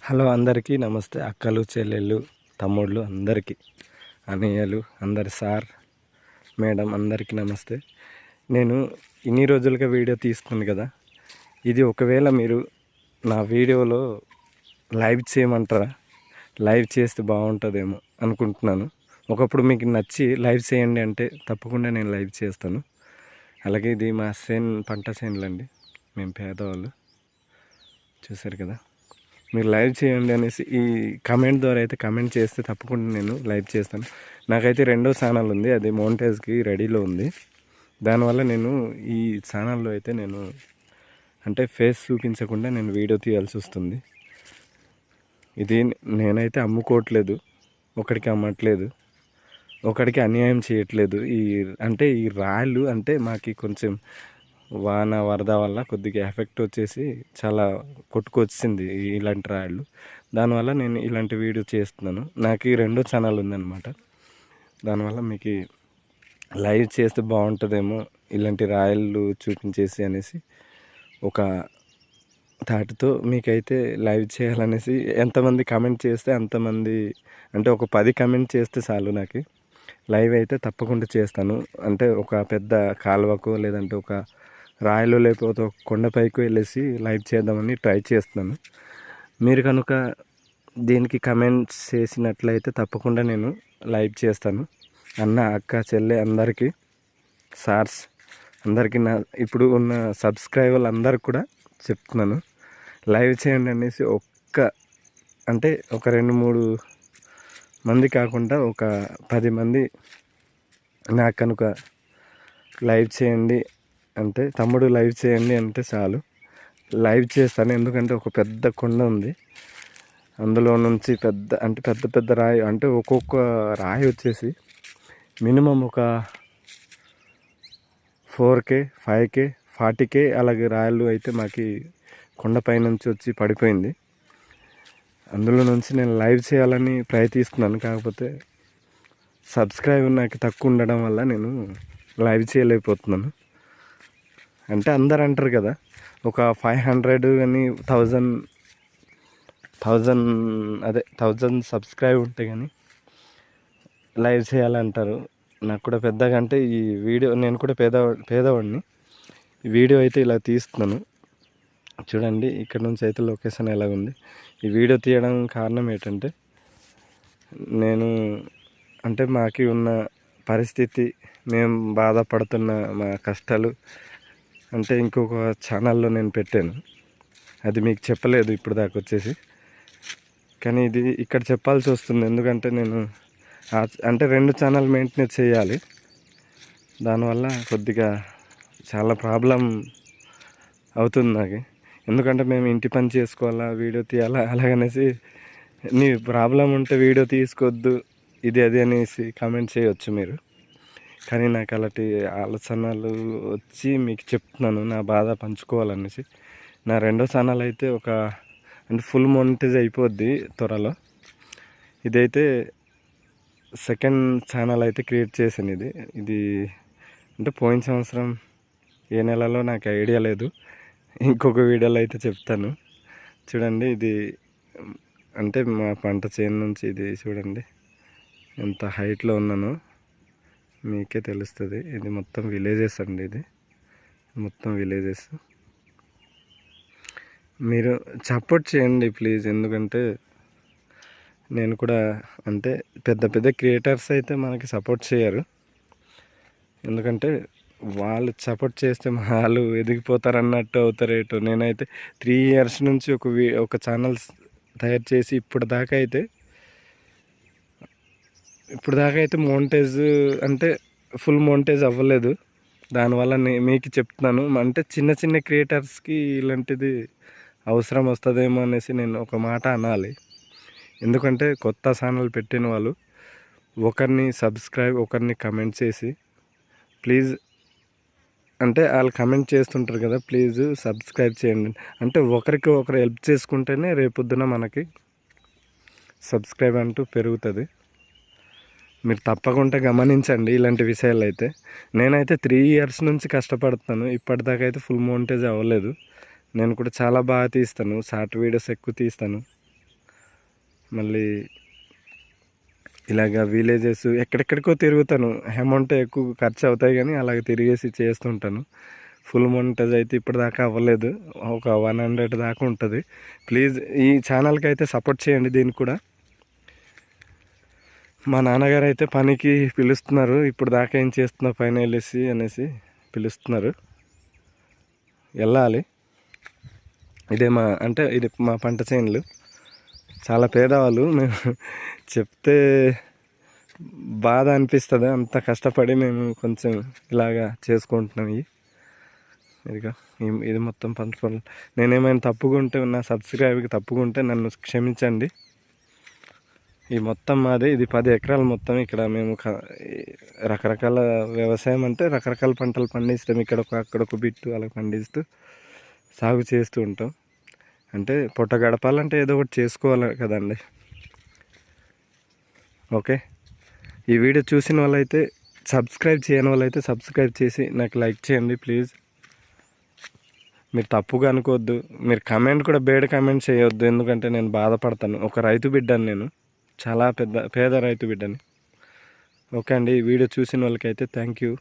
Hello అందరికీ నమస్తే. అక్కలు, చెల్లెళ్ళు, తమ్ముళ్ళు అందరికీ, అన్నయ్యలు అందరి సార్, మేడం అందరికీ నమస్తే. నేను ఇన్ని రోజులుగా వీడియో తీస్తున్నాను కదా, ఇది ఒకవేళ మీరు నా వీడియోలో లైవ్ చేయమంటారా? లైవ్ చేస్తే బాగుంటుందేమో అనుకుంటున్నాను. ఒకప్పుడు మీకు నచ్చి లైవ్ చేయండి అంటే తప్పకుండా నేను లైవ్ చేస్తాను. అలాగే ఇది మా పంట చేనులండి, మేము పేదవాళ్ళు, చూసారు కదా. మీరు లైవ్ చేయండి అనేసి ఈ కమెంట్ ద్వారా అయితే కమెంట్ చేస్తే తప్పకుండా నేను లైవ్ చేస్తాను. నాకైతే రెండో ఛానల్ ఉంది, అది మౌంటేజ్కి రెడీలో ఉంది. దానివల్ల నేను ఈ ఛానల్లో అయితే నేను అంటే ఫేస్ చూపించకుండా నేను వీడియో తీయాల్సి వస్తుంది. ఇది నేనైతే అమ్ముకోవట్లేదు, ఒకడికి అమ్మట్లేదు, ఒకడికి అన్యాయం చేయట్లేదు. ఈ రాళ్ళు అంటే మాకు కొంచెం వాన వరద వల్ల కొద్దిగా ఎఫెక్ట్ వచ్చేసి చాలా కొట్టుకొచ్చింది ఇలాంటి రాళ్ళు. దానివల్ల నేను ఇలాంటి వీడియో చేస్తున్నాను. నాకు ఈ రెండో ఛానల్ ఉందన్నమాట. దానివల్ల మీకు లైవ్ చేస్తే బాగుంటుందేమో ఇలాంటి రాయలు చూపించేసి అనేసి ఒక థాట్తో మీకైతే లైవ్ చేయాలనేసి, ఎంతమంది కమెంట్ చేస్తే అంతమంది, అంటే ఒక 10 కమెంట్ చేస్తే చాలు, నాకు లైవ్ అయితే తప్పకుండా చేస్తాను. అంటే ఒక పెద్ద కాలువకు లేదంటే ఒక రాయలు లేకపోతే ఒక కొండపైకి వెళ్ళేసి లైవ్ చేద్దామని ట్రై చేస్తున్నాను. మీరు కనుక దీనికి కమెంట్స్ చేసినట్లయితే తప్పకుండా నేను లైవ్ చేస్తాను. అన్న, అక్క, చెల్లె అందరికీ, సార్స్ అందరికీ, నా ఇప్పుడు ఉన్న సబ్స్క్రైబర్లు అందరికి కూడా చెప్తున్నాను, లైవ్ చేయండి అనేసి. అంటే ఒక 2-3 మంది కాకుండా ఒక 10 మంది నాకు కనుక లైవ్ చేయండి అంటే, తమ్ముడు లైవ్ చేయండి అంటే చాలు, లైవ్ చేస్తాను. ఎందుకంటే ఒక పెద్ద కొండ ఉంది, అందులో నుంచి పెద్ద పెద్ద రాయి, అంటే ఒక్కొక్క రాయి వచ్చేసి మినిమం ఒక 4K 5K 40K అలాగే రాయలు అయితే మాకు కొండపై నుంచి వచ్చి పడిపోయింది. అందులో నుంచి నేను లైవ్ చేయాలని ప్రయత్నిస్తున్నాను. కాకపోతే సబ్స్క్రైబర్ నాకు తక్కువ ఉండడం వల్ల నేను లైవ్ చేయలేకపోతున్నాను. అంటే అందరు అంటారు కదా, ఒక 500 కానీ 1000 సబ్స్క్రైబ్ ఉంటే కానీ లైవ్ చేయాలంటారు. నాకు కూడా పెద్దగా, అంటే ఈ వీడియో నేను కూడా పేదవాడిని. ఈ వీడియో అయితే ఇలా తీస్తున్నాను చూడండి. ఇక్కడ నుంచి అయితే లొకేషన్ ఎలా ఉంది. ఈ వీడియో తీయడం కారణం ఏంటంటే, నేను అంటే మాకు ఉన్న పరిస్థితి, మేము బాధపడుతున్న మా కష్టాలు అంటే ఇంకొక ఛానల్లో నేను పెట్టాను, అది మీకు చెప్పలేదు ఇప్పుడు దాకా వచ్చేసి. కానీ ఇది ఇక్కడ చెప్పాల్సి వస్తుంది, ఎందుకంటే నేను అంటే 2 ఛానల్ మెయింటైన్ చేయాలి. దానివల్ల కొద్దిగా చాలా ప్రాబ్లం అవుతుంది నాకు. ఎందుకంటే మేము ఇంటి పని చేసుకోవాలా, వీడియో తీయాలా, అలాగనేసి నీ ప్రాబ్లం ఉంటే వీడియో తీసుకోవద్దు ఇది అది అనేసి కామెంట్ చేయవచ్చు మీరు. కానీ నాకు అలాంటి ఆలోచనలు వచ్చి మీకు చెప్తున్నాను, నా బాధ పంచుకోవాలనేసి. నా రెండో ఛానల్ అయితే అంటే ఫుల్ మోనిటైజ్ అయిపోద్ది త్వరలో. ఇదైతే సెకండ్ ఛానల్ అయితే క్రియేట్ చేశాను. ఇది అంటే పోయిన సంవత్సరం ఏ నెలలో నాకు ఐడియా లేదు, ఇంకొక వీడియోలో అయితే చెప్తాను. చూడండి, ఇది అంటే మా పంట చేను నుంచి ఇది చూడండి ఎంత హైట్లో ఉన్నానో మీకే తెలుస్తుంది. ఇది మొత్తం విలేజెస్ అండి, ఇది మొత్తం విలేజెస్. మీరు సపోర్ట్ చేయండి ప్లీజ్. ఎందుకంటే నేను కూడా అంటే పెద్ద పెద్ద క్రియేటర్స్ అయితే మనకి సపోర్ట్ చేయరు, ఎందుకంటే వాళ్ళు సపోర్ట్ చేస్తే వాళ్ళు ఎదిగిపోతారు అన్నట్టు అవుతారేటో. నేనైతే 3 years నుంచి ఒక ఛానల్ తయారు చేసి ఇప్పుడు దాకా అయితే మోనిటైజ్ అంటే ఫుల్ మోనిటైజ్ అవ్వలేదు. దానివల్ల మీకు చెప్తున్నాను, అంటే చిన్న చిన్న క్రియేటర్స్కి ఇలాంటిది అవసరం వస్తుందేమో అనేసి నేను ఒక మాట అనాలి. ఎందుకంటే కొత్త ఛానల్ పెట్టిన వాళ్ళు ఒకరిని సబ్స్క్రైబ్, ఒకరిని కమెంట్ చేసి ప్లీజ్, అంటే వాళ్ళు కమెంట్ చేస్తుంటారు కదా, ప్లీజ్ సబ్స్క్రైబ్ చేయండి. అంటే ఒకరికి ఒకరు హెల్ప్ చేసుకుంటేనే రేపొద్దున మనకి సబ్స్క్రైబ్ అంటూ పెరుగుతుంది. మీరు తప్పకుండా గమనించండి ఇలాంటి విషయాలు అయితే. నేనైతే 3 years నుంచి కష్టపడుతున్నాను, ఇప్పటిదాకా అయితే ఫుల్ మోనిటైజ్ అవ్వలేదు. నేను కూడా చాలా బాగా తీస్తాను, షార్ట్ వీడియోస్ ఎక్కువ తీస్తాను. మళ్ళీ ఇలాగ విలేజెస్ ఎక్కడెక్కడికో తిరుగుతాను. అమౌంట్ ఎక్కువ ఖర్చు అవుతాయి కానీ అలాగ తిరిగేసి చేస్తుంటాను. ఫుల్ మోనిటైజ్ అయితే ఇప్పటిదాకా అవ్వలేదు, ఒక 100 దాకా ఉంటుంది. ప్లీజ్ ఈ ఛానల్కి అయితే సపోర్ట్ చేయండి. దీనికి కూడా మా నాన్నగారు అయితే పనికి పిలుస్తున్నారు, ఇప్పుడు దాకా ఏం చేస్తున్నావు పైన వెళ్ళేసి అనేసి పిలుస్తున్నారు, వెళ్ళాలి. ఇది మా పంట చేనులు. చాలా పేదవాళ్ళు, మేము చెప్తే బాధ అనిపిస్తుంది. అంత కష్టపడి మేము కొంచెం ఇలాగా చేసుకుంటున్నాం. ఇది మొత్తం పంట పొలం. నేనేమైనా తప్పుకుంటే, నా సబ్స్క్రైబ్కి తప్పుకుంటే నన్ను క్షమించండి. ఈ మొత్తం మాది, ఇది 10 ఎకరాలు మొత్తం. ఇక్కడ మేము రకరకాల వ్యవసాయం అంటే రకరకాల పంటలు పండిస్తాం. అక్కడ ఒక బిట్టు అలా పండిస్తూ సాగు చేస్తూ ఉంటాం. అంటే పొట్ట గడపాలంటే ఏదో ఒకటి చేసుకోవాలి కదండి. ఓకే, ఈ వీడియో చూసిన వాళ్ళైతే సబ్స్క్రైబ్ చేయని వాళ్ళైతే సబ్స్క్రైబ్ చేసి నాకు లైక్ చేయండి ప్లీజ్. మీరు తప్పుగా అనుకోవద్దు, మీరు కమెంట్ కూడా బేడ కమెంట్ చేయొద్దు, ఎందుకంటే నేను బాధపడతాను. ఒక రైతు బిడ్డని, నేను చాలా పేద రైతు బిడ్డని. ఓకే అండి, ఈ వీడియో చూసిన వాళ్ళకైతే థ్యాంక్ యూ.